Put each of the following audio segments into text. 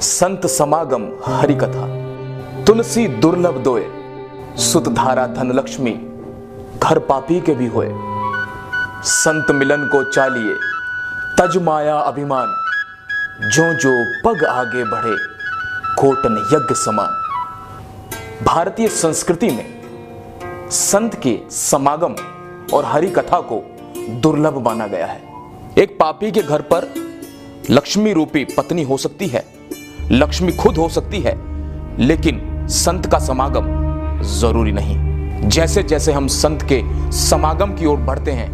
संत समागम हरि कथा, तुलसी दुर्लभ दोए, सुत धारा धन लक्ष्मी, घर पापी के भी होए। संत मिलन को चालिए, तज माया अभिमान, जो जो पग आगे बढ़े, कोटन यज्ञ समान। भारतीय संस्कृति में संत के समागम और हरि कथा को दुर्लभ माना गया है। एक पापी के घर पर लक्ष्मी रूपी पत्नी हो सकती है, लक्ष्मी खुद हो सकती है, लेकिन संत का समागम जरूरी नहीं। जैसे जैसे हम संत के समागम की ओर बढ़ते हैं,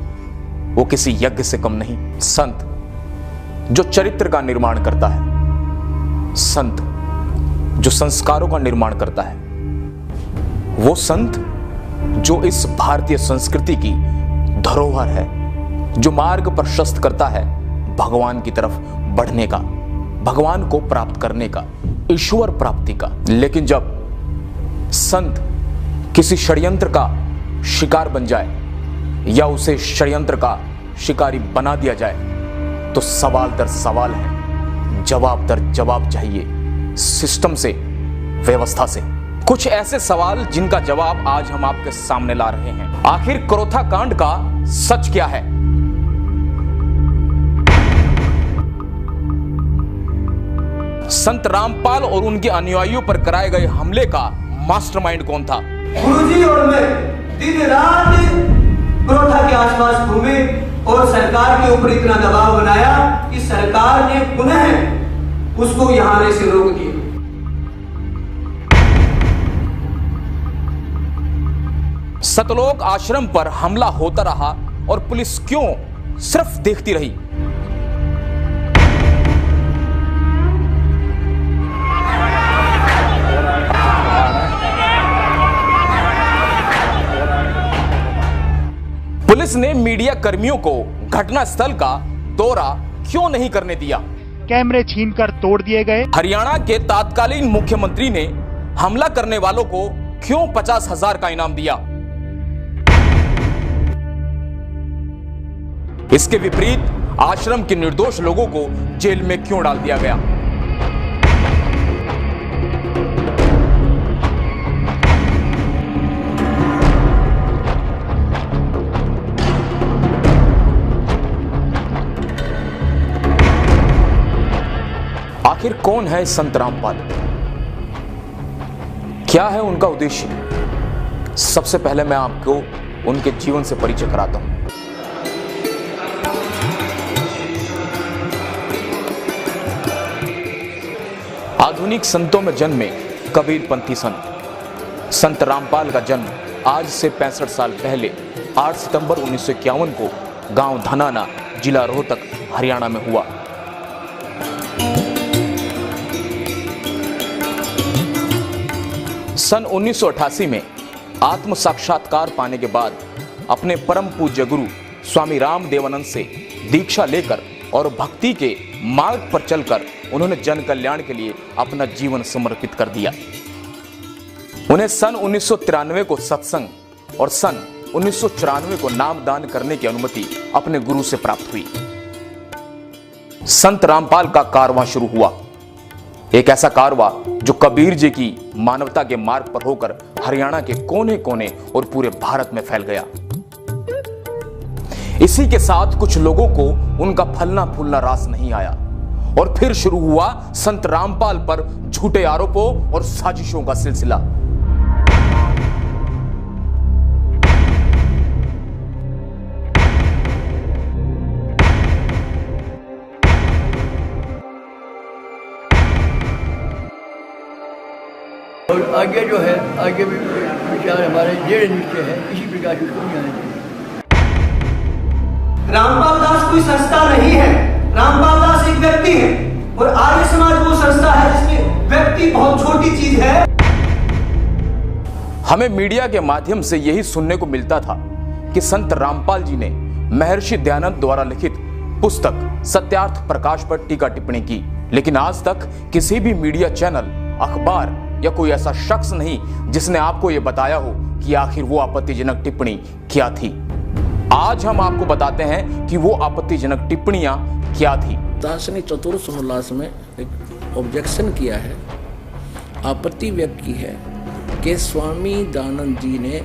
वो किसी यज्ञ से कम नहीं। संत जो चरित्र का निर्माण करता है, संत जो संस्कारों का निर्माण करता है, वो संत जो इस भारतीय संस्कृति की धरोहर है, जो मार्ग प्रशस्त करता है भगवान की तरफ बढ़ने का, भगवान को प्राप्त करने का, ईश्वर प्राप्ति का। लेकिन जब संत किसी षड्यंत्र का शिकार बन जाए या उसे षड्यंत्र का शिकारी बना दिया जाए, तो सवाल दर सवाल है, जवाब दर जवाब चाहिए, सिस्टम से, व्यवस्था से। कुछ ऐसे सवाल जिनका जवाब आज हम आपके सामने ला रहे हैं। आखिर क्रोथा कांड का सच क्या है? संत रामपाल और उनके अनुयायियों पर कराए गए हमले का मास्टरमाइंड कौन था? गुरुजी और मैं दिन रात क्रोथा के आसपास घूमे और सरकार के ऊपर इतना दबाव बनाया कि सरकार ने पुनः उसको यहां आने से रोक दिया। सतलोक आश्रम पर हमला होता रहा और पुलिस क्यों सिर्फ देखती रही? पुलिस ने मीडिया कर्मियों को घटनास्थल का दौरा क्यों नहीं करने दिया? कैमरे छीनकर तोड़ दिए गए। हरियाणा के तत्कालीन मुख्यमंत्री ने हमला करने वालों को क्यों 50,000 का इनाम दिया? इसके विपरीत आश्रम के निर्दोष लोगों को जेल में क्यों डाल दिया गया? आखिर कौन है संत रामपाल? क्या है उनका उद्देश्य? सबसे पहले मैं आपको उनके जीवन से परिचय कराता हूं। आधुनिक संतों में जन्मे कबीरपंथी संत रामपाल का जन्म आज से 65 साल पहले 8 सितंबर 1951 को गांव धनाना, जिला रोहतक, हरियाणा में हुआ। सन 1988 में आत्म साक्षात्कार पाने के बाद अपने परम पूज्य गुरु स्वामी रामदेवानंद से दीक्षा लेकर और भक्ति के मार्ग पर चलकर उन्होंने जन कल्याण के लिए अपना जीवन समर्पित कर दिया। उन्हें सन 1993 को सत्संग और सन 1994 को नामदान करने की अनुमति अपने गुरु से प्राप्त हुई। संत रामपाल का कारवां शुरू हुआ, एक ऐसा कारवां जो कबीर जी की मानवता के मार्ग पर होकर हरियाणा के कोने कोने और पूरे भारत में फैल गया। इसी के साथ कुछ लोगों को उनका फलना फूलना रास नहीं आया और फिर शुरू हुआ संत रामपाल पर झूठे आरोपों और साजिशों का सिलसिला। और आगे जो है, आगे भी विचार हमारे दृढ़ निश्चय है, इसी प्रकार की कोई आने चाहिए। रामपाल दास कोई संस्था नहीं है, रामपाल दास एक व्यक्ति है और आर्य समाज वो संस्था है जिसमें व्यक्ति बहुत छोटी चीज है। हमें मीडिया के माध्यम से यही सुनने को मिलता था कि संत रामपाल जी ने महर्षि दयानंद द्वारा लिखित पुस्तक सत्यार्थ प्रकाश पर टीका टिप्पणी की, लेकिन आज तक किसी भी मीडिया चैनल, अखबार या कोई ऐसा शख्स नहीं जिसने आपको यह बताया हो कि आखिर वो आपत्तिजनक टिप्पणी क्या थी। आज हम आपको बताते हैं कि वो आपत्तिजनक टिप्पणियां क्या थी। दार्शनिक चतुर्थ उल्लास में एक ऑब्जेक्शन किया है, आपत्ति व्यक्त की है कि स्वामी दयानंद जी ने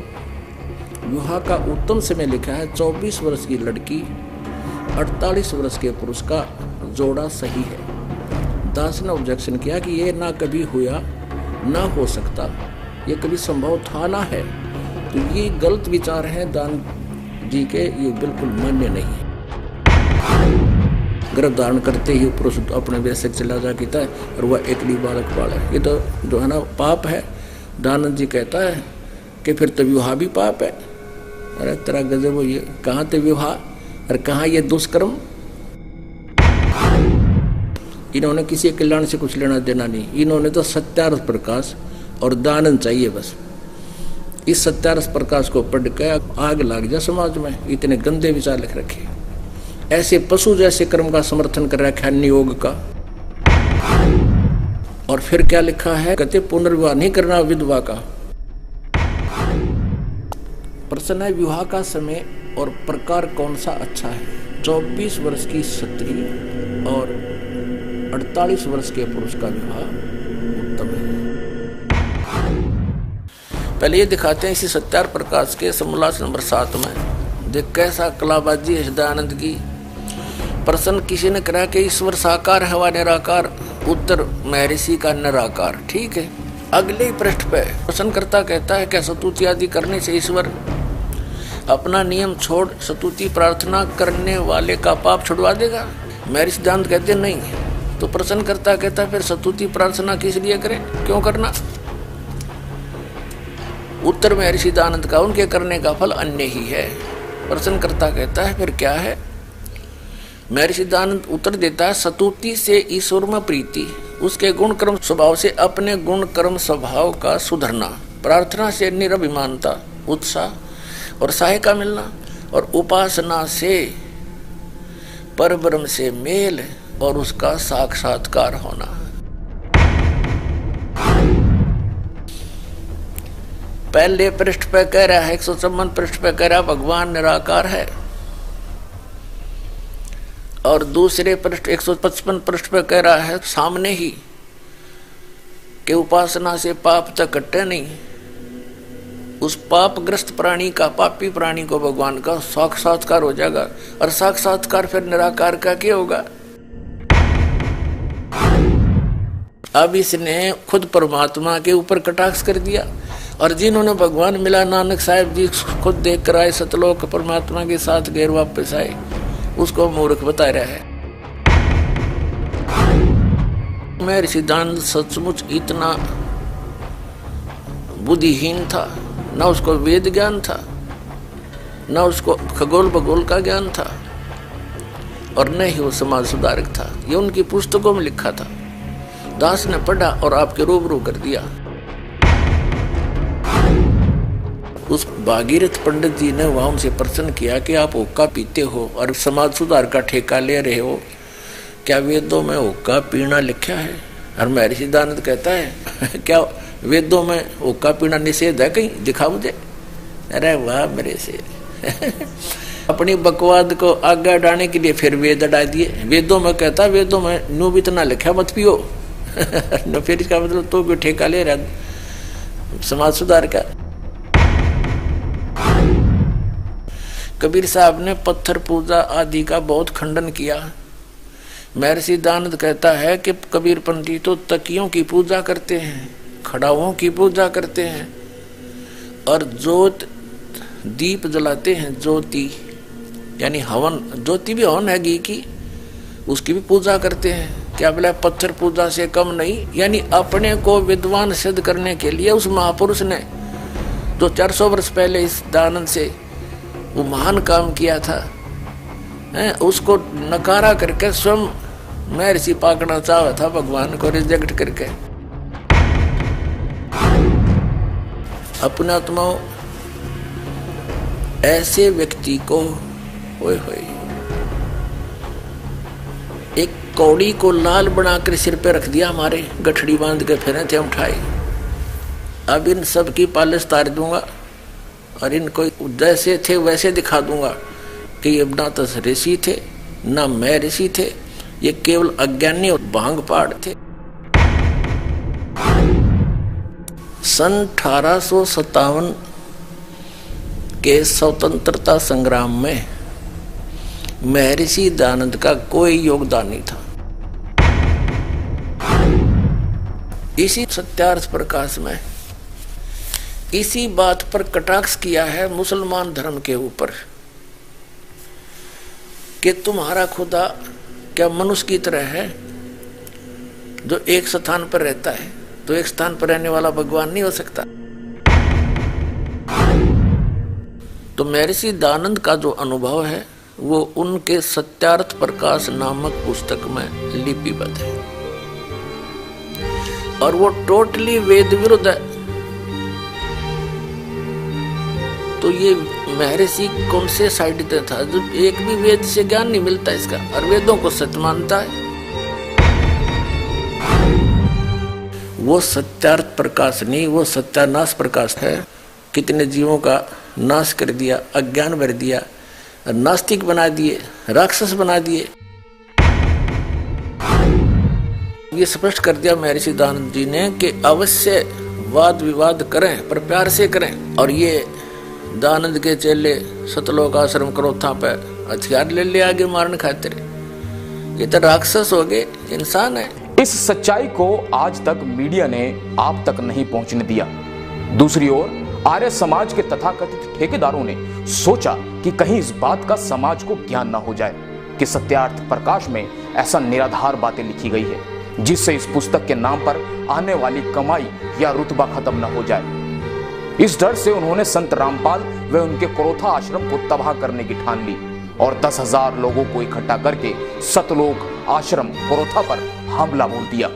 विवाह का उत्तम समय लिखा है 24 वर्ष की लड़की 48 वर्ष के पुरुष का जोड़ा सही है। दास ने ऑब्जेक्शन किया कि ये ना कभी हुआ ना हो सकता, ये कभी संभव था ना है, तो ये गलत विचार हैं दान जी के, ये बिल्कुल मान्य नहीं है। गर्भ धारण करते ही पुरुष अपने वैसे चला जाता है और वह एकली बालक पाले, ये तो जो है ना पाप है। दानंद जी कहता है कि फिर तो विवाह भी पाप है। अरे तेरा गजब हो, ये कहाँ ते विवाह और कहाँ ये दुष्कर्म। इन्होंने किसी कल्याण से कुछ लेना देना नहीं, इन्होंने तो सत्यार्थ प्रकाश और दानंद चाहिए बस। इस सत्यार्थ प्रकाश को पढ़ के आग लग जाए समाज में, इतने गंदे विचार लिख रखे, ऐसे पशु जैसे कर्म का समर्थन कर रखा है नियोग का। और फिर क्या लिखा है, कहते पुनर्विवाह नहीं करना विधवा का। प्रश्न है विवाह का समय और प्रकार कौन सा अच्छा है। 24 वर्ष की स्त्री और 48 वर्ष के पुरुष का विवाह उत्तम है। पहले ये दिखाते हैं इसी सत्यार्थ प्रकाश के समोल्लास नंबर 7 में, देख कैसा कलाबाजी है दयानंद की। प्रश्न किसी ने करा कि ईश्वर साकार है व निराकार, उत्तर महर्षि का निराकार। ठीक है, अगले ही पृष्ठ पे प्रश्नकर्ता कहता है क्या स्तुति आदि करने से ईश्वर अपना नियम छोड़ स्तुति प्रार्थना करने वाले का पाप छुड़वा देगा। महर्षि दयानंद कहते नहीं। तो प्रश्नकर्ता कहता फिर स्तुति प्रार्थना किस लिए करें, क्यों करना। उत्तर महर्षि दयानंद का उनके करने का फल अन्य ही है। प्रश्नकर्ता कहता है फिर क्या है। महर्षि दयानंद उत्तर देता है स्तुति से ईश्वर में प्रीति, उसके गुण कर्म स्वभाव से अपने गुण कर्म स्वभाव का सुधरना, प्रार्थना से निरभिमानता उत्साह और सहायता मिलना, और उपासना से परब्रह्म से मेल और उसका साक्षात्कार होना। पहले पृष्ठ पे कह रहा है 154 पृष्ठ पे कह रहा भगवान निराकार है, और दूसरे पृष्ठ 155 पृष्ठ पे कह रहा है सामने ही कि उपासना से पाप तक कटे नहीं। उस पापग्रस्त प्राणी का, पापी प्राणी को भगवान का साक्षात्कार हो जाएगा, और साक्षात्कार फिर निराकार का क्या होगा। अब इसने खुद परमात्मा के ऊपर कटाक्ष कर दिया, और जिन्होंने भगवान मिला, नानक साहिब जी खुद देख कर आए सतलोक परमात्मा के साथ गैर वापस आए, उसको मूर्ख बता रहा है। महर्षि दयानंद सचमुच इतना बुद्धिहीन था, न उसको वेद ज्ञान था, न उसको खगोल भगोल का ज्ञान था, और न ही वो समाज सुधारक था। ये उनकी पुस्तकों में लिखा था, दास ने पढ़ा और आपके रूबरू कर दिया। उस भागीरथ पंडित जी ने वहां उनसे प्रश्न किया कि आप हुक्का पीते हो और समाज सुधार का ठेका ले रहे हो, क्या वेदों में हुक्का पीना लिखा है। और महर्षि दयानंद कहता है क्या वेदों में हुक्का पीना निषेध है, कहीं दिखा मुझे। अरे वाह मेरे से अपनी बकवाद को आगे डालने के लिए फिर वेद अड़ा दिए। वेदों में कहता, वेदों में न्यू भी इतना लिखा मत पियो न, फिर इसका मतलब तो भी ठेका ले रहा समाज सुधार का। कबीर साहब ने पत्थर पूजा आदि का बहुत खंडन किया। महर्षि दयानंद कहता है कि कबीर पंडित तो तकियों की पूजा करते हैं, खड़ाओं की पूजा करते हैं, और ज्योत दीप जलाते हैं, ज्योति यानी हवन, ज्योति भी हवन है घी की, उसकी भी पूजा करते हैं। क्या बोला, पत्थर पूजा से कम नहीं। यानी अपने को विद्वान सिद्ध करने के लिए उस महापुरुष ने जो 400 वर्ष पहले इस दयानंद से वो महान काम किया था, उसको नकारा करके स्वयं महर्षि पाकना चाहा था, भगवान को रिजेक्ट करके। अपना आत्माओं ऐसे व्यक्ति को होए एक कौड़ी को लाल बनाकर सिर पे रख दिया, हमारे गठड़ी बांध के फिरे थे उठाए। अब इन सब की पालिश तार दूंगा और इनको जैसे थे वैसे दिखा दूंगा कि ये ना तो ऋषि थे ना मैं ऋषि थे, ये केवल अज्ञानी और भांग पाड़ थे। सन 1857 के स्वतंत्रता संग्राम में महर्षि दयानंद का कोई योगदान नहीं था। इसी सत्यार्थ प्रकाश में इसी बात पर कटाक्ष किया है मुसलमान धर्म के ऊपर कि तुम्हारा खुदा क्या मनुष्य की तरह है जो एक स्थान पर रहता है, तो एक स्थान पर रहने वाला भगवान नहीं हो सकता। तो महर्षि दयानंद का जो अनुभव है वो उनके सत्यार्थ प्रकाश नामक पुस्तक में लिपिबद्ध है और वो टोटली वेद विरुद्ध है। तो ये महर्षि कौन से साइड पे था जो एक भी वेद से ज्ञान नहीं मिलता इसका और वेदों को सत्य मानता है। वो सत्यार्थ प्रकाश नहीं, वो सत्यानाश प्रकाश है। कितने जीवों का नाश कर दिया, अज्ञान भर दिया, नास्तिक बना दिए, राक्षस बना दिए। ये स्पष्ट कर दिया महर्षि दयानंद जी ने कि अवश्य वाद विवाद करें पर प्यार से करें। और ये दयानंद के चेले सतलोक आश्रम क्रोथा पे हथियार ले आगे मारने खातिर, ये तो राक्षस हो गए, इंसान है। इस सच्चाई को आज तक मीडिया ने आप तक नहीं पहुंचने दिया। दूसरी ओर आर्य समाज के तथाकथित ठेकेदारों ने सोचा कि कहीं इस बात का समाज को ज्ञान न हो जाए कि सत्यार्थ प्रकाश में ऐसा निराधार बातें लिखी गई है जिससे इस पुस्तक के नाम पर आने वाली कमाई या रुतबा खत्म न हो जाए। इस डर से उन्होंने संत रामपाल व उनके क्रोथा आश्रम को तबाह करने की ठान ली और 10,000 लोगों को इकट्ठा करके सतलोक आश्रम क्रोथा पर हमला बोल दिया।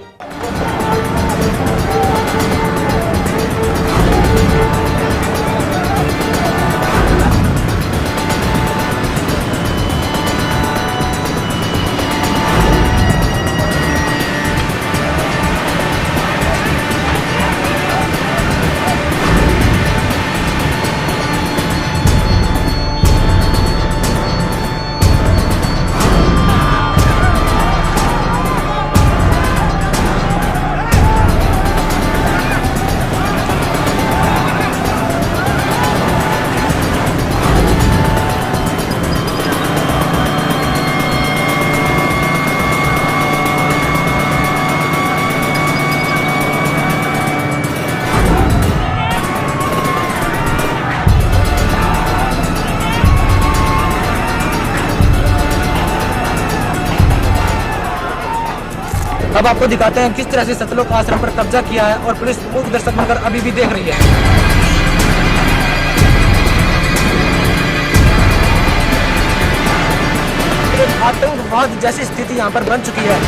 अब आपको दिखाते हैं किस तरह से सतलोक आश्रम पर कब्जा किया है और पुलिस मूक दर्शक बनकर अभी भी देख रही है। एक आतंकवाद जैसी स्थिति यहाँ पर बन चुकी है।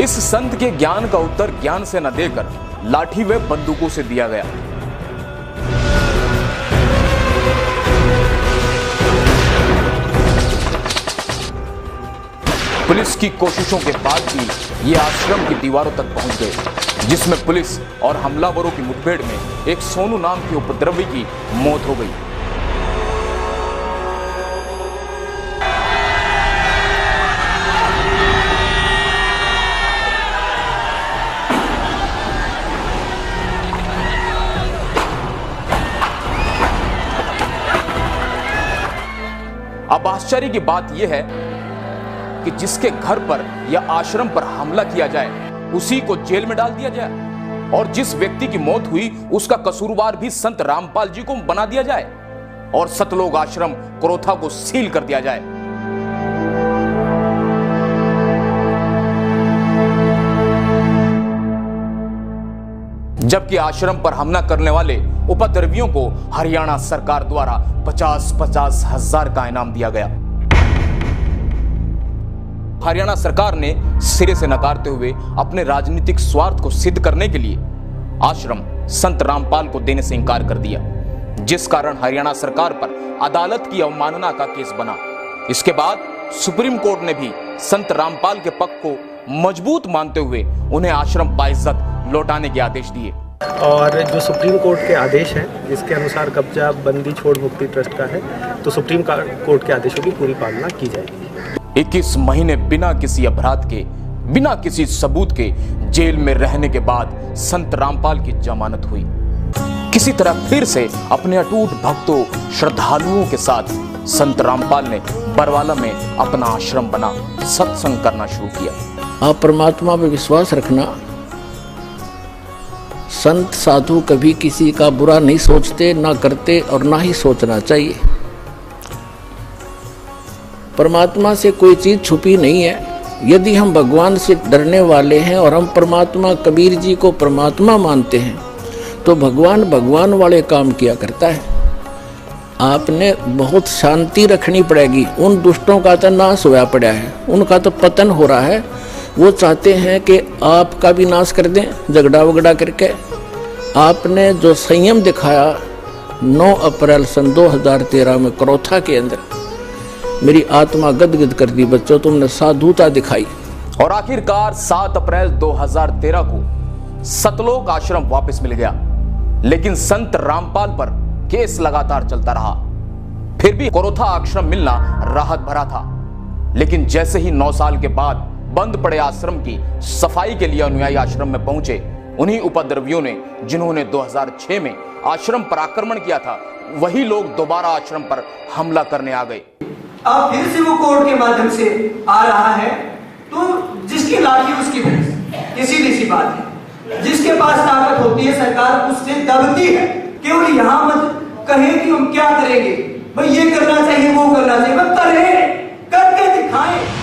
इस संत के ज्ञान का उत्तर ज्ञान से न देकर लाठी व बंदूकों से दिया गया। पुलिस की कोशिशों के बाद भी ये आश्रम की दीवारों तक पहुंच गए, जिसमें पुलिस और हमलावरों की मुठभेड़ में एक सोनू नाम के उपद्रवी की मौत हो गई। अब आश्चर्य की बात यह है कि जिसके घर पर या आश्रम पर हमला किया जाए उसी को जेल में डाल दिया जाए और जिस व्यक्ति की मौत हुई उसका कसूरवार भी संत रामपाल जी को बना दिया जाए और सतलोक आश्रम क्रोथा को सील कर दिया जाए। जबकि आश्रम पर हमला करने वाले उपद्रवियों को हरियाणा सरकार द्वारा 50-50 हजार का इनाम दिया गया। हरियाणा सरकार ने सिरे से नकारते हुए अपने राजनीतिक स्वार्थ को सिद्ध करने के लिए आश्रम संत रामपाल को देने से इंकार कर दिया, जिस कारण हरियाणा सरकार पर अदालत की अवमानना का केस बना। इसके बाद सुप्रीम कोर्ट ने भी संत रामपाल के पक्ष को मजबूत मानते हुए उन्हें आश्रम बाइज्जत लौटाने के आदेश दिए। और जो सुप्रीम कोर्ट के आदेश हैं जिसके अनुसार कब्जा बंदी छोड़ मुक्ति ट्रस्ट का है, तो सुप्रीम कोर्ट के आदेशों की पूरी पालना की जाएगी। 21 महीने बिना किसी अपराध के, बिना किसी सबूत के जेल में रहने के बाद संत रामपाल की जमानत हुई। किसी तरह फिर से अपने अटूट भक्तों श्रद्धालुओं के साथ संत रामपाल ने बरवाला में अपना आश्रम बना सत्संग करना शुरू किया। आप परमात्मा पे विश्वास रखना। संत साधु कभी किसी का बुरा नहीं सोचते, ना करते और ना ही सोचना चाहिए। परमात्मा से कोई चीज छुपी नहीं है। यदि हम भगवान से डरने वाले हैं और हम परमात्मा कबीर जी को परमात्मा मानते हैं तो भगवान वाले काम किया करता है। आपने बहुत शांति रखनी पड़ेगी। उन दुष्टों का तो नाश होया पड़ा है, उनका तो पतन हो रहा है। वो चाहते हैं कि आपका भी नाश कर दें झगड़ा वगड़ा करके। आपने जो संयम दिखाया 9 अप्रैल सन 2013 में करोथा के अंदर, मेरी आत्मा गदगद कर दी। बच्चों, तुमने साधुता दिखाई। और आखिरकार 7 अप्रैल 2013 को सतलोक आश्रम वापस मिल गया, लेकिन संत रामपाल पर केस लगातार चलता रहा। फिर भी करोथा आश्रम मिलना राहत भरा था, लेकिन जैसे ही 9 साल के बाद बंद पड़े आश्रम की सफाई के लिए अनुयायी आश्रम में पहुंचे, उन्हीं उपद्रवियों ने जिन्होंने 2006 में आश्रम पर आक्रमण किया था, वही लोग दोबारा आश्रम पर हमला करने आ गए। अब फिर से वो कोर्ट के माध्यम से आ रहा है, तो जिसकी लाठी उसकी भैंस, ये सीधी सी बात है। जिसके पास ताकत होती है सरकार उससे दबती है। केवल यहां मत कहे कि हम क्या करेंगे, भाई ये करना चाहिए वो करना चाहिए, बस करें, करके दिखाएं।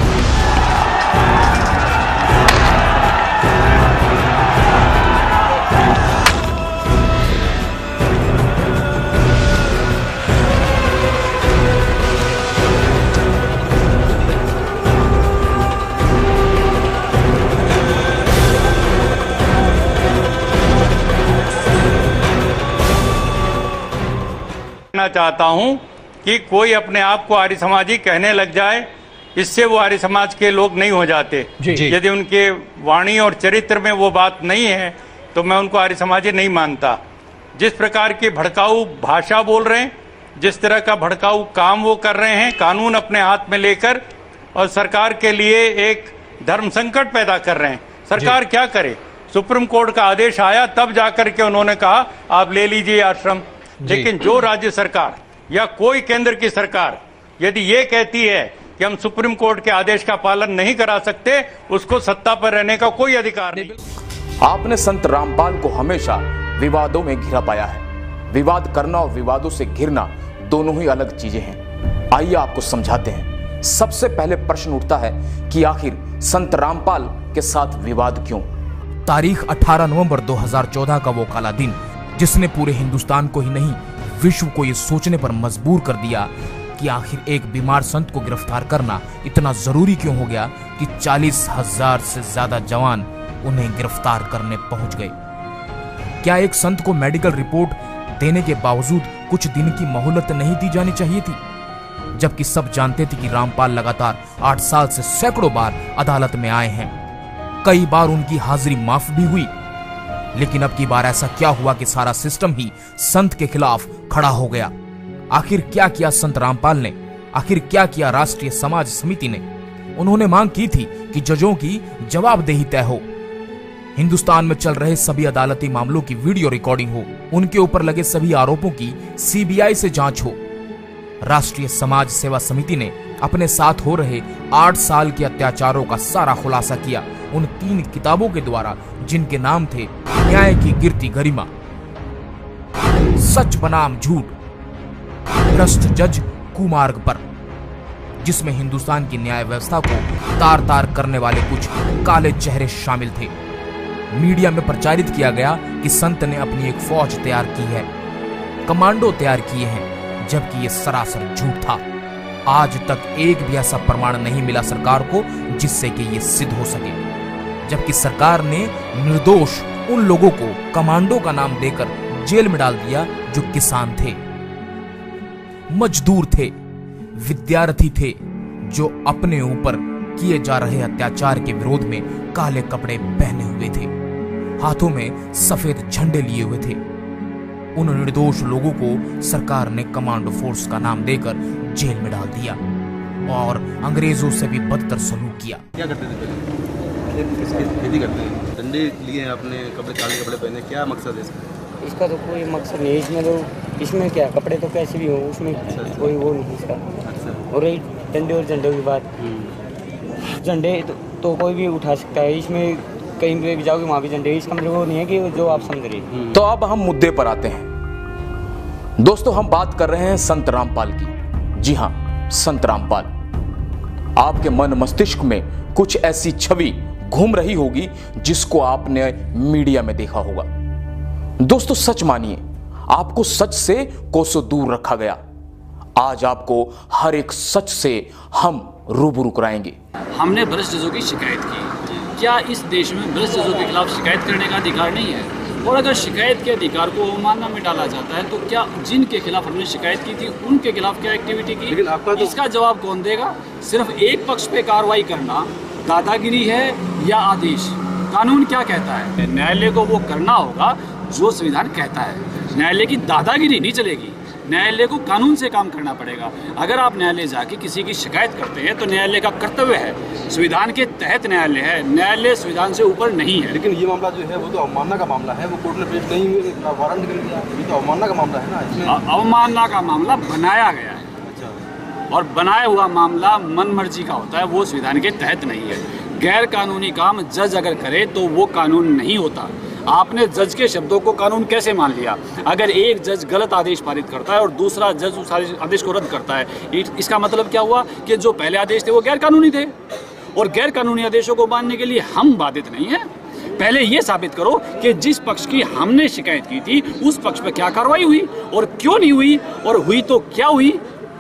चाहता हूं कि कोई अपने आप को आर्य समाजी कहने लग जाए, इससे वो आर्य समाज के लोग नहीं हो जाते। यदि उनके वाणी और चरित्र में वो बात नहीं है तो मैं उनको आर्य समाजी नहीं मानता। जिस प्रकार की भड़काऊ भाषा बोल रहे हैं, जिस तरह का भड़काऊ काम वो कर रहे हैं, कानून अपने हाथ में लेकर, और सरकार के लिए एक धर्म संकट पैदा कर रहे हैं। सरकार क्या करे? सुप्रीम कोर्ट का आदेश आया तब जाकर के उन्होंने कहा आप ले लीजिए आश्रम। लेकिन जो राज्य सरकार या कोई केंद्र की सरकार यदि ये कहती है कि हम सुप्रीम कोर्ट के आदेश का पालन नहीं करा सकते, उसको सत्ता पर रहने का कोई अधिकार नहीं। आपने संत रामपाल को हमेशा विवादों में घिरा पाया है। विवाद करना और विवादों से घिरना दोनों ही अलग चीजें हैं। आइए आपको समझाते हैं। सबसे पहले प्रश्न उठता है कि आखिर संत रामपाल के साथ विवाद क्यों? तारीख 18 नवंबर 2014 का वो काला दिन जिसने पूरे हिंदुस्तान को ही नहीं विश्व को ये सोचने पर मजबूर कर दिया कि आखिर एक बीमार संत को गिरफ्तार करना इतना जरूरी क्यों हो गया कि 40,000 से ज्यादा जवान उन्हें गिरफ्तार करने पहुंच गए। क्या एक संत को मेडिकल रिपोर्ट देने के बावजूद कुछ दिन की मोहलत नहीं दी जानी चाहिए थी? जबकि सब जानते थे कि रामपाल लगातार 8 साल से सैकड़ों बार अदालत में आए हैं। कई बार उनकी हाजिरी माफ भी हुई, लेकिन अब की बार ऐसा क्या हुआ कि सारा सिस्टम ही संत के खिलाफ खड़ा हो गया? आखिर क्या किया संत रामपाल ने? आखिर क्या किया राष्ट्रीय समाज समिति ने? उन्होंने मांग की थी कि जजों की जवाबदेही तय हो, हिंदुस्तान में चल रहे सभी अदालती मामलों की वीडियो रिकॉर्डिंग हो, उनके ऊपर लगे सभी आरोपों की सीबीआई से जांच हो। राष्ट्रीय समाज सेवा समिति ने अपने साथ हो रहे 8 साल के अत्याचारों का सारा खुलासा किया उन 3 किताबों के द्वारा जिनके नाम थे न्याय की गिरती गरिमा, सच बनाम झूठ, भ्रष्ट जज कुमार्ग पर, जिसमें हिंदुस्तान की न्याय व्यवस्था को तार तार करने वाले कुछ काले चेहरे शामिल थे। मीडिया में प्रचारित किया गया कि संत ने अपनी एक फौज तैयार की है, कमांडो तैयार किए हैं, जबकि यह सरासर झूठ था। आज तक एक भी ऐसा प्रमाण नहीं मिला सरकार को जिससे कि यह सिद्ध हो सके, जबकि सरकार ने निर्दोष उन लोगों को कमांडो का नाम देकर जेल में डाल दिया जो किसान थे, मजदूर थे, विद्यार्थी थे, जो अपने ऊपर किए जा रहे अत्याचार के विरोध में काले कपड़े पहने हुए थे, हाथों में सफेद झंडे लिए हुए थे। उन निर्दोष लोगों को सरकार ने कमांडो फोर्स का नाम देकर जेल में डाल दिया और अंग्रेजों से भी बदतर सलूक किया। क्या करते थे पहले? खेती करते हैं, डंडे लिए हैं, अपने कपड़े काले कपड़े पहने, क्या मकसद है इसका? इसका तो कोई मकसद नहीं, इसमें क्या कपड़े तो कैसे भी हो, उसमें कोई वो नहीं इसका। और रही डंडे और झंडे की बात, झंडे तो कोई भी उठा सकता है, इसमें कहीं पे भी जाओगे वहाँ भी झंडे, इसका मतलब वो नहीं है कि जो आप समझ रहे। तो अब हम मुद्दे पर आते हैं। दोस्तों, हम बात कर रहे हैं संत रामपाल की। जी हां, संत रामपाल। आपके मन मस्तिष्क में कुछ ऐसी छवि घूम रही होगी जिसको आपने मीडिया में देखा होगा। दोस्तों, सच मानिए, आपको सच से कोसों दूर रखा गया। आज आपको हर एक सच से हम रूबरू कराएंगे। हमने भ्रष्ट जजों की शिकायत की। क्या इस देश में भ्रष्ट जजों के खिलाफ शिकायत करने का अधिकार नहीं है? और अगर शिकायत के अधिकार को अवमानना में डाला जाता है तो क्या जिनके खिलाफ हमने शिकायत की थी उनके खिलाफ क्या एक्टिविटी की? लेकिन आपका तो... इसका जवाब कौन देगा? सिर्फ एक पक्ष पे कार्रवाई करना दादागिरी है या आदेश? कानून क्या कहता है? न्यायालय को वो करना होगा जो संविधान कहता है। न्यायालय की दादागिरी नहीं चलेगी, न्यायालय को कानून से काम करना पड़ेगा। अगर आप न्यायालय जाके किसी की शिकायत करते हैं तो न्यायालय का कर्तव्य है, संविधान के तहत न्यायालय है, न्यायालय संविधान से ऊपर नहीं है। लेकिन ये मामला जो है वो तो अवमानना का मामला है, वो कोर्ट ने पेश नहीं हुए, वारंट कर दिया, ये तो अवमानना का मामला है ना। इसमें अवमानना का मामला बनाया गया है। अच्छा। और बनाया हुआ मामला मन मर्जी का होता है, वो संविधान के तहत नहीं है। गैर कानूनी काम जज अगर करे तो वो कानून नहीं होता। आपने जज के शब्दों को कानून कैसे मान लिया? अगर एक जज गलत आदेश पारित करता है और दूसरा जज उस आदेश को रद्द करता है, इसका मतलब क्या हुआ कि जो पहले आदेश थे वो गैर कानूनी थे, और गैर कानूनी आदेशों को मानने के लिए हम बाधित नहीं हैं। पहले ये साबित करो कि जिस पक्ष की हमने शिकायत की थी उस पक्ष पर क्या कार्रवाई हुई और क्यों नहीं हुई, और हुई तो क्या हुई,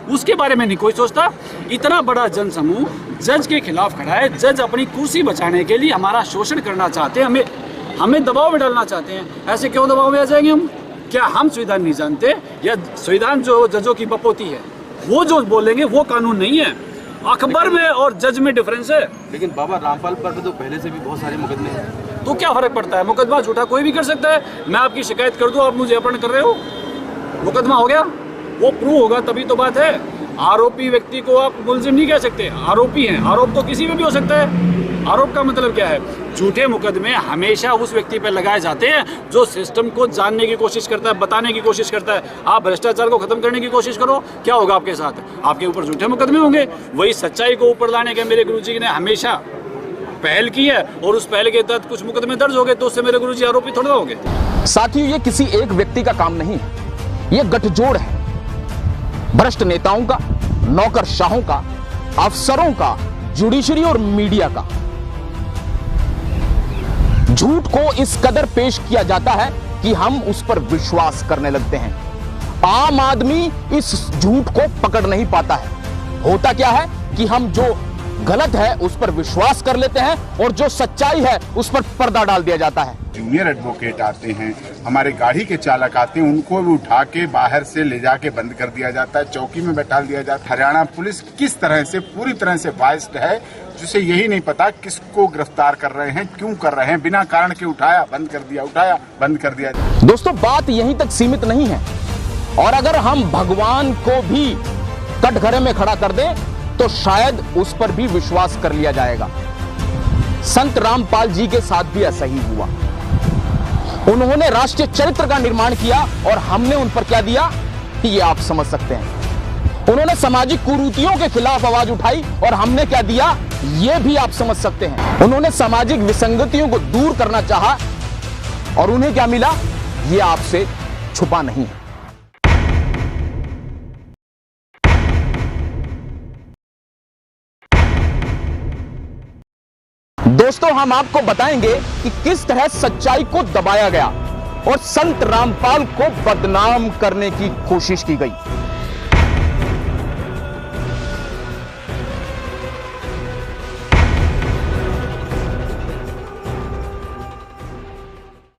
उसके बारे में नहीं कोई सोचता। इतना बड़ा जनसमूह जज के खिलाफ खड़ा है, जज अपनी कुर्सी बचाने के लिए हमारा शोषण करना चाहते हैं, हमें दबाव में डालना चाहते हैं। ऐसे क्यों दबाव में आ जाएंगे हम? क्या हम संविधान नहीं जानते, या संविधान जो जजों की बपोती है वो जो बोलेंगे वो कानून नहीं है? अखबार में और जज में डिफरेंस है। लेकिन बाबा रामपाल पर तो पहले से भी बहुत सारे मुकदमे हैं, तो क्या फर्क पड़ता है? मुकदमा झूठा कोई भी कर सकता है। मैं आपकी शिकायत कर दूं, आप मुझे अपहरण कर रहे हो, मुकदमा हो गया, वो प्रूव होगा तभी तो बात है। आरोपी व्यक्ति को आप मुलजिम नहीं कह सकते, आरोपी हैं। आरोप तो किसी में भी हो सकता है। आरोप का मतलब क्या है? झूठे मुकदमे हमेशा उस व्यक्ति पर लगाए जाते हैं जो सिस्टम को जानने की कोशिश करता है, बताने की कोशिश करता है। आप भ्रष्टाचार को खत्म करने की कोशिश करो, क्या होगा आपके साथ? आपके ऊपर झूठे मुकदमे होंगे। वही सच्चाई को ऊपर लाने के मेरे गुरुजी ने हमेशा पहल की है, और उस पहल के तहत कुछ मुकदमे दर्ज हो गए तो उससे मेरे गुरुजी आरोपी थोड़ा हो गए। साथियों, ये किसी एक व्यक्ति का काम नहीं, ये गठजोड़ है भ्रष्ट नेताओं का, नौकरशाहों का, अफसरों का, जुडिशरी और मीडिया का। झूठ को इस कदर पेश किया जाता है कि हम उस पर विश्वास करने लगते हैं। आम आदमी इस झूठ को पकड़ नहीं पाता है। होता क्या है कि हम जो गलत है उस पर विश्वास कर लेते हैं और जो सच्चाई है उस पर पर्दा डाल दिया जाता है। जूनियर एडवोकेट आते हैं, हमारे गाड़ी के चालक आते हैं, उनको भी उठा के बाहर से ले जाके बंद कर दिया जाता है, चौकी में बैठा दिया जाता है। हरियाणा पुलिस किस तरह से पूरी तरह से बाइस्ड है, जिसे यही नहीं पता किसको गिरफ्तार कर रहे हैं, क्यों कर रहे हैं, बिना कारण के उठाया बंद कर दिया, उठाया बंद कर दिया। दोस्तों, बात यहीं तक सीमित नहीं है, और अगर हम भगवान को भी कटघरे में खड़ा कर दें तो शायद उस पर भी विश्वास कर लिया जाएगा। संत रामपाल जी के साथ भी ऐसा ही हुआ। उन्होंने राष्ट्रीय चरित्र का निर्माण किया और हमने उन पर क्या दिया ये आप समझ सकते हैं। उन्होंने सामाजिक कुरीतियों के खिलाफ आवाज उठाई और हमने क्या दिया ये भी आप समझ सकते हैं। उन्होंने सामाजिक विसंगतियों को दूर करना चाहा और उन्हें क्या मिला ये आपसे छुपा नहीं है। दोस्तों, हम आपको बताएंगे कि किस तरह सच्चाई को दबाया गया और संत रामपाल को बदनाम करने की कोशिश की गई।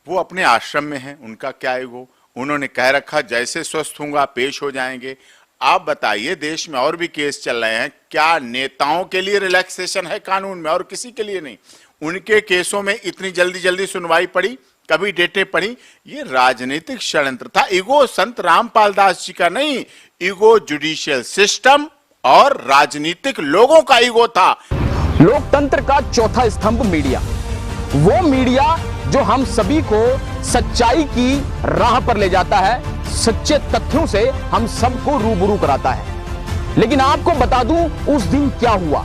वो अपने आश्रम में हैं, उनका क्या ईगो, उन्होंने कह रखा जैसे स्वस्थ होऊंगा पेश हो जाएंगे। आप बताइए, देश में और भी केस चल रहे हैं, क्या नेताओं के लिए रिलैक्सेशन है कानून में और किसी के लिए नहीं? उनके केसों में इतनी जल्दी जल्दी सुनवाई पड़ी, कभी डेटें पड़ी, ये राजनीतिक षड्यंत्र था। ईगो संत रामपाल दास जी का नहीं, ईगो जुडिशियल सिस्टम और राजनीतिक लोगों का ईगो था। लोकतंत्र का चौथा स्तंभ मीडिया, वो मीडिया जो हम सभी को सच्चाई की राह पर ले जाता है, सच्चे तथ्यों से हम सबको रूबरू कराता है। लेकिन आपको बता दूं उस दिन क्या हुआ।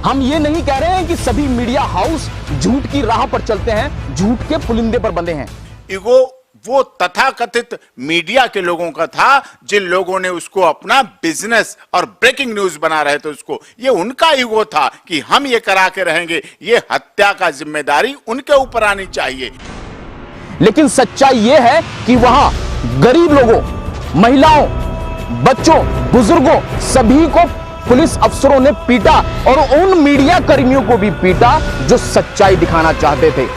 हम ये नहीं कह रहे हैं कि सभी मीडिया हाउस झूठ की राह पर चलते हैं, झूठ के पुलिंदे पर बंधे हैं। ईगो वो तथाकथित मीडिया के लोगों का था, जिन लोगों ने उसको अपना बिजनेस और ब्रेकिंग न्यूज बना रहे थे, उसको ये उनका ईगो था कि हम ये करा के रहेंगे। ये हत्या का जिम्मेदारी उनके ऊपर आनी चाहिए। लेकिन सच्चाई यह है कि वहां गरीब लोगों, महिलाओं, बच्चों, बुजुर्गों सभी को पुलिस अफसरों ने पीटा और उन मीडिया कर्मियों को भी पीटा जो सच्चाई दिखाना चाहते थे।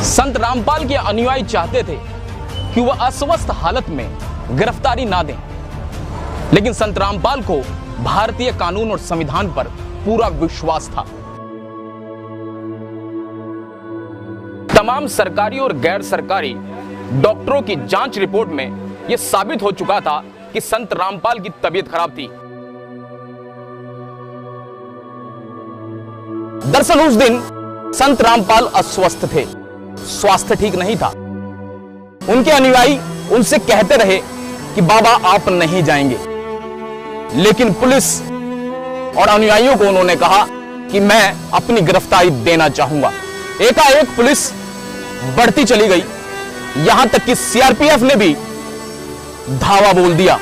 संत रामपाल के अनुयायी चाहते थे कि वह अस्वस्थ हालत में गिरफ्तारी ना दें, लेकिन संत रामपाल को भारतीय कानून और संविधान पर पूरा विश्वास था। तमाम सरकारी और गैर सरकारी डॉक्टरों की जांच रिपोर्ट में यह साबित हो चुका था कि संत रामपाल की तबीयत खराब थी। दरअसल उस दिन संत रामपाल अस्वस्थ थे, स्वास्थ्य ठीक नहीं था। उनके अनुयायी उनसे कहते रहे कि बाबा आप नहीं जाएंगे, लेकिन पुलिस और अनुयायियों को उन्होंने कहा कि मैं अपनी गिरफ्तारी देना चाहूंगा। एकाएक पुलिस बढ़ती चली गई, यहां तक कि सीआरपीएफ ने भी धावा बोल दिया।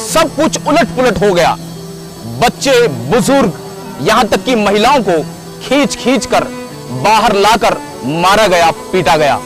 सब कुछ उलट पुलट हो गया। बच्चे, बुजुर्ग, यहां तक कि महिलाओं को खींच खींच कर बाहर लाकर मारा गया, पीटा गया।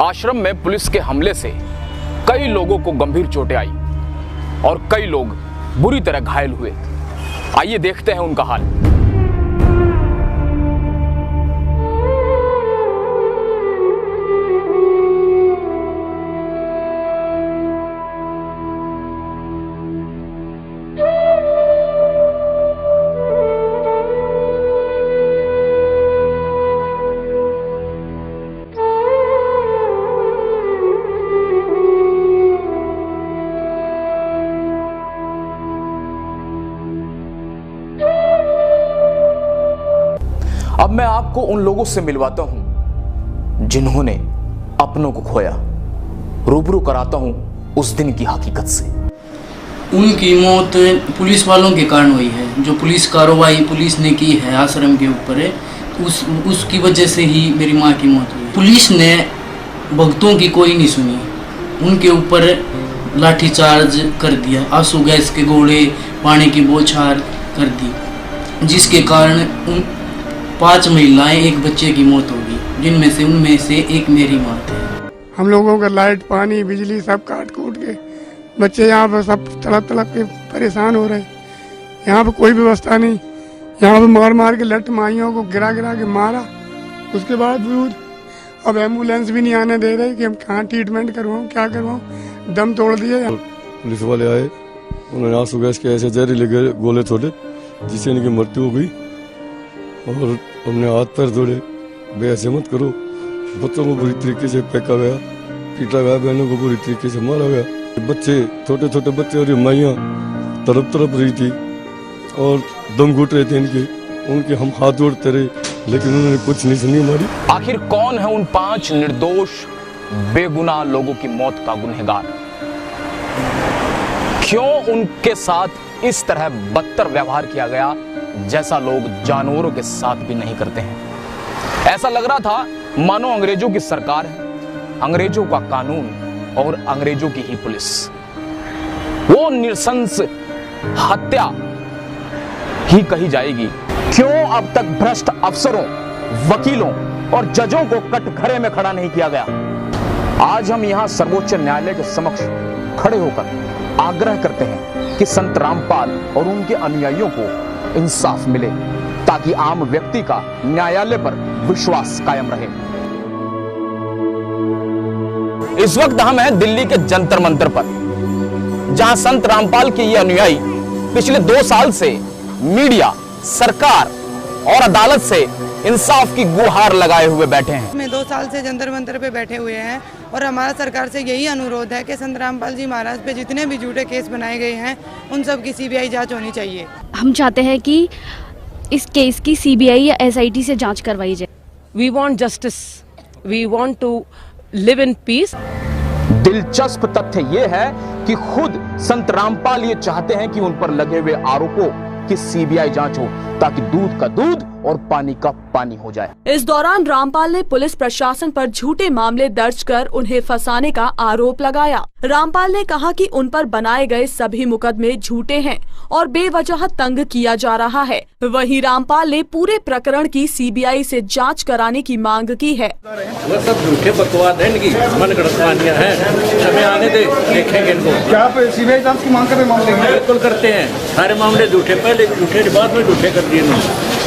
आश्रम में पुलिस के हमले से कई लोगों को गंभीर चोटें आई और कई लोग बुरी तरह घायल हुए। आइए देखते हैं उनका हाल। अब मैं आपको उन लोगों से मिलवाता हूं जिन्होंने अपनों को खोया, रूबरू कराता हूं उस दिन की हकीकत से। उनकी मौत पुलिस वालों के कारण हुई है। जो पुलिस कार्रवाई पुलिस ने की है आश्रम के ऊपर है, उसकी वजह से ही मेरी माँ की मौत हुई। पुलिस ने भक्तों की कोई नहीं सुनी, उनके ऊपर लाठीचार्ज कर दिया, आंसू गैस के गोले, पानी की बौछार कर दी, जिसके कारण 5 महिलाएं, 1 बच्चे की मौत होगी, उनमें से एक मेरी माँ है। हम लोगों का लाइट, पानी, बिजली सब काट कूट के बच्चे यहाँ पर सब तड़प के परेशान हो रहे। यहाँ पर कोई व्यवस्था नहीं, यहाँ पर मार मार के लट माइयों को गिरा के मारा। उसके बाद अब एम्बुलेंस भी नहीं आने दे रहे कि हम कहाँ ट्रीटमेंट करवाऊँ, क्या करवाऊँ, दम तोड़ दिए। पुलिस वाले आए, उन्होंने आंसू गैस के ऐसे जहरीले गोले छोड़े जिससे इनकी मृत्यु हो गई और हमने हाथ पैर जोड़े, बेहसे मत करो। बच्चों को बुरी तरीके से फेंका गया, पीटा गया, बहनों को बुरी तरीके से मारा गया। बच्चे, छोटे छोटे बच्चे और माइयाँ तड़प रही थी और दम घुट रहे थे उनके हम हाथ जोड़ते रहे, लेकिन उन्होंने कुछ नहीं सुनी हमारी। आखिर कौन है उन 5 निर्दोष बेगुनाह लोगों की मौत का गुनहगार? क्यों उनके साथ इस तरह बदतर व्यवहार किया गया जैसा लोग जानवरों के साथ भी नहीं करते हैं? ऐसा लग रहा था मानो अंग्रेजों की सरकार है, अंग्रेजों का कानून और अंग्रेजों की ही पुलिस। वो नृशंस हत्या ही कही जाएगी। क्यों अब तक भ्रष्ट अफसरों, वकीलों और जजों को कटघरे में खड़ा नहीं किया गया? आज हम यहां सर्वोच्च न्यायालय के समक्ष खड़े होकर आग्रह करते हैं कि संत रामपाल और उनके अनुयायियों को इंसाफ मिले, ताकि आम व्यक्ति का न्यायालय पर विश्वास कायम रहे। इस वक्त हम हैं दिल्ली के जंतर मंतर पर, जहां संत रामपाल के ये अनुयायी पिछले 2 साल से मीडिया, सरकार और अदालत से इंसाफ की गुहार लगाए हुए बैठे हैं। मैं 2 साल से जंतर मंतर पे बैठे हुए हैं और हमारा सरकार से यही अनुरोध है कि संत रामपाल जी महाराज पे जितने भी झूठे केस बनाए गए हैं उन सब की सीबीआई जांच होनी चाहिए। हम चाहते हैं कि इस केस की सीबीआई या एसआईटी से जांच करवाई जाए। We want justice, we want to live in peace. दिलचस्प तथ्य यह है कि खुद संत रामपाल ये चाहते हैं कि उन पर लगे हुए आरोपों की सीबीआई जांच हो, ताकि दूध का दूध और पानी का पानी हो जाए। इस दौरान रामपाल ने पुलिस प्रशासन पर झूठे मामले दर्ज कर उन्हें फंसाने का आरोप लगाया। रामपाल ने कहा कि उन पर बनाए गए सभी मुकदमे झूठे हैं और बेवजह तंग किया जा रहा है। वहीं रामपाल ने पूरे प्रकरण की सीबीआई से जांच कराने की मांग की है। वो सब झूठे बकवास है, इनकी मनगढ़ंत कहानियां हैं, हमें आने दे, देखेंगे इनको। क्या आप सीबीआई जांच की मांग कर रहे मामले में? बिल्कुल करते हैं, सारे मामले झूठे, पहले झूठे बाद में झूठे कर दिए इन्होंने।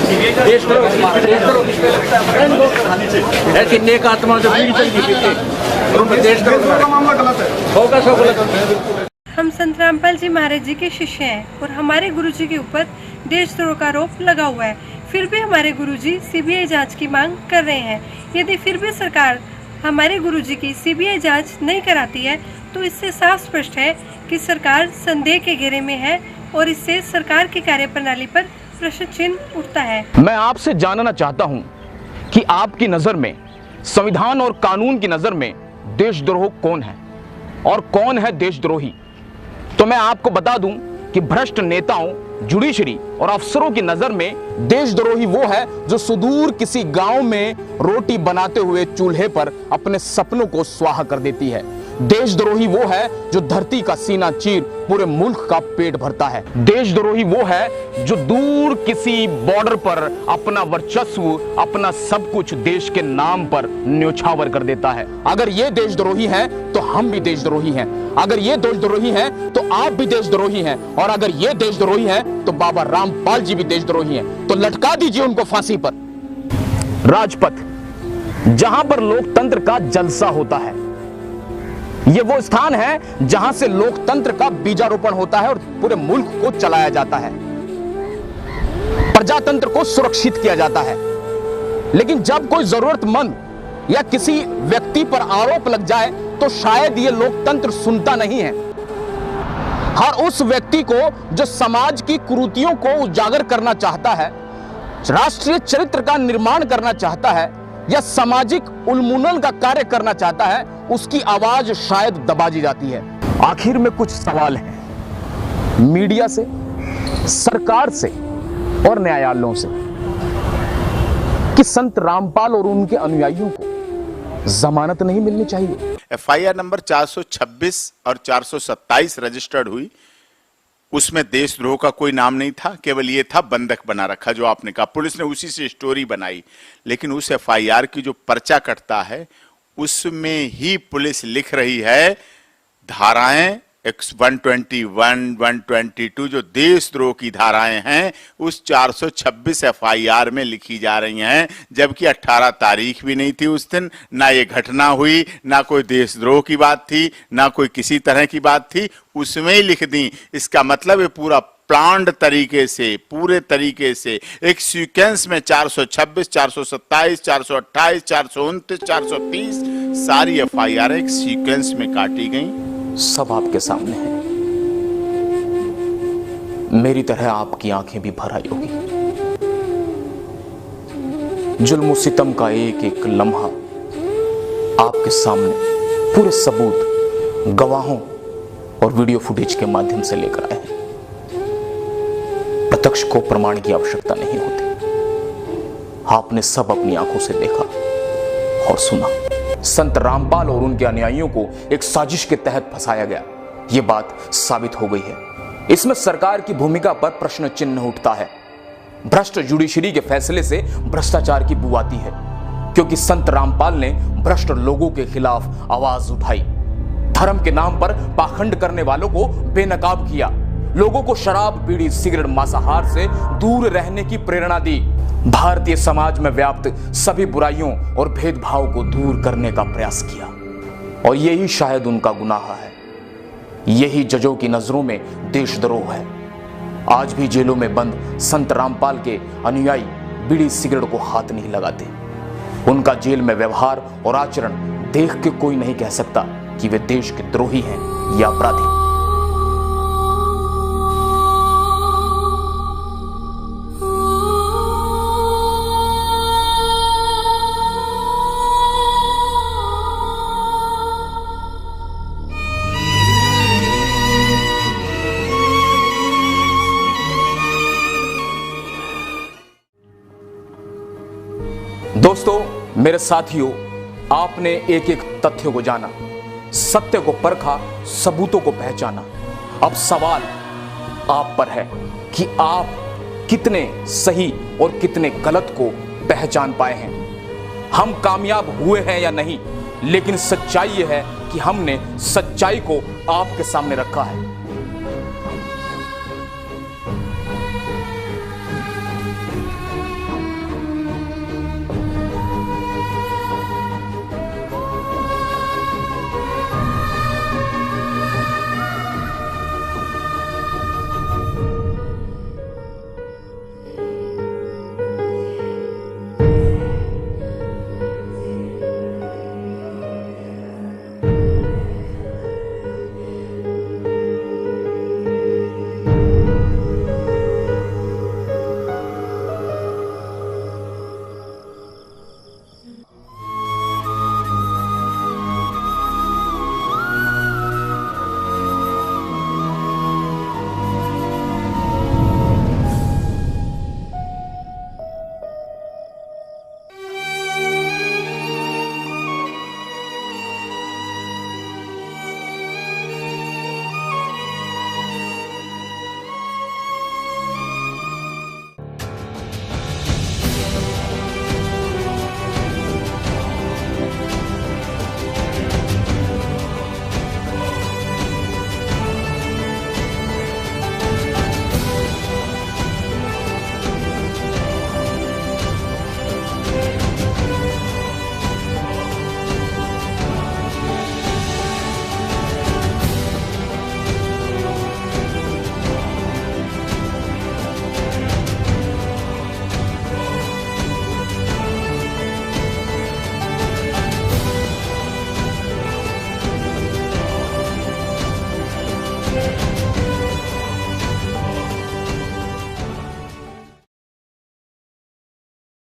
ऐसी नेक आत्मा जो बीड़ी चल पीते होगा सब गलत। हम संत रामपाल जी महाराज जी के शिष्य हैं और हमारे गुरुजी के ऊपर देशद्रोह का आरोप लगा हुआ है। फिर भी हमारे गुरुजी सीबीआई जांच की मांग कर रहे हैं। यदि फिर भी सरकार हमारे गुरुजी की सीबीआई जांच नहीं कराती है तो इससे साफ स्पष्ट है कि सरकार संदेह के घेरे में है और इससे सरकार की कार्यप्रणाली पर प्रश्न चिन्ह उठता है। मैं आपसे जानना चाहता हूं कि आपकी नजर में, संविधान और कानून की नजर में देशद्रोह कौन है और कौन है देशद्रोही। तो मैं आपको बता दूं कि भ्रष्ट नेताओं, जुडिशरी और अफसरों की नजर में देशद्रोही वो है जो सुदूर किसी गांव में रोटी बनाते हुए चूल्हे पर अपने सपनों को स्वाहा कर देती है। देशद्रोही वो है जो धरती का सीना चीर पूरे मुल्क का पेट भरता है। देशद्रोही वो है जो दूर किसी बॉर्डर पर अपना वर्चस्व, अपना सब कुछ देश के नाम पर न्योछावर कर देता है। अगर ये देशद्रोही हैं तो हम भी देशद्रोही हैं। अगर ये देशद्रोही हैं तो आप भी देशद्रोही हैं। और अगर ये देशद्रोही हैं तो बाबा रामपाल जी भी देशद्रोही हैं। तो लटका दीजिए उनको फांसी पर। राजपथ, जहां पर लोकतंत्र का जलसा होता है, ये वो स्थान है जहां से लोकतंत्र का बीजारोपण होता है और पूरे मुल्क को चलाया जाता है, प्रजातंत्र को सुरक्षित किया जाता है। लेकिन जब कोई जरूरतमंद या किसी व्यक्ति पर आरोप लग जाए तो शायद ये लोकतंत्र सुनता नहीं है। हर उस व्यक्ति को जो समाज की कुरीतियों को उजागर करना चाहता है, राष्ट्रीय चरित्र का निर्माण करना चाहता है या सामाजिक उन्मूलन का कार्य करना चाहता है, उसकी आवाज शायद दबा दी जाती है। आखिर में कुछ सवाल हैं मीडिया से, सरकार से और न्यायालयों से कि संत रामपाल और उनके अनुयायियों को जमानत नहीं मिलनी चाहिए। एफआईआर नंबर 426 और 427 रजिस्टर्ड हुई, उसमें देशद्रोह का कोई नाम नहीं था, केवल ये था बंधक बना रखा जो आपने कहा। पुलिस ने उसी से स्टोरी बनाई, लेकिन उस एफआईआर की जो पर्चा कटता है उसमें ही पुलिस लिख रही है धाराएं 121, 122 जो देशद्रोह की धाराएं हैं उस 426 एफआईआर में लिखी जा रही हैं, जबकि 18 तारीख भी नहीं थी उस दिन, ना ये घटना हुई, ना कोई देशद्रोह की बात थी, ना कोई किसी तरह की बात थी, उसमें ही लिख दी। इसका मतलब है पूरा प्लान्ड तरीके से, पूरे तरीके से एक सीक्वेंस में 426, 427, 428, 429, 430 सारी एफआईआर एक सीक्वेंस में काटी गई। सब आपके सामने है। मेरी तरह आपकी आंखें भी भर आई होगी। जुल्म सितम का एक एक लम्हा आपके सामने पूरे सबूत, गवाहों और वीडियो फुटेज के माध्यम से लेकर आए हैं। प्रत्यक्ष को प्रमाण की आवश्यकता नहीं होती। आपने सब अपनी आंखों से देखा और सुना। संत रामपाल और उनके अनुयायियों को एक साजिश के तहत फंसाया गया, यह बात साबित हो गई है। इसमें सरकार की भूमिका पर प्रश्न चिन्ह उठता है। भ्रष्ट जुडिशरी के फैसले से भ्रष्टाचार की बू आती है, क्योंकि संत रामपाल ने भ्रष्ट लोगों के खिलाफ आवाज उठाई। धर्म के नाम पर पाखंड करने वालों को बेनकाब किया, लोगों को शराब, बीड़ी, सिगरेट, मांसाहार से दूर रहने की प्रेरणा दी, भारतीय समाज में व्याप्त सभी बुराइयों और भेदभाव को दूर करने का प्रयास किया। और यही शायद उनका गुनाह है, यही जजों की नजरों में देशद्रोह है। आज भी जेलों में बंद संत रामपाल के अनुयायी बीड़ी सिगरेट को हाथ नहीं लगाते। उनका जेल में व्यवहार और आचरण देख के कोई नहीं कह सकता कि वे देश के द्रोही हैं या अपराधी। दोस्तों, मेरे साथियों, आपने एक एक तथ्य को जाना, सत्य को परखा, सबूतों को पहचाना। अब सवाल आप पर है कि आप कितने सही और कितने गलत को पहचान पाए हैं। हम कामयाब हुए हैं या नहीं, लेकिन सच्चाई यह है कि हमने सच्चाई को आपके सामने रखा है।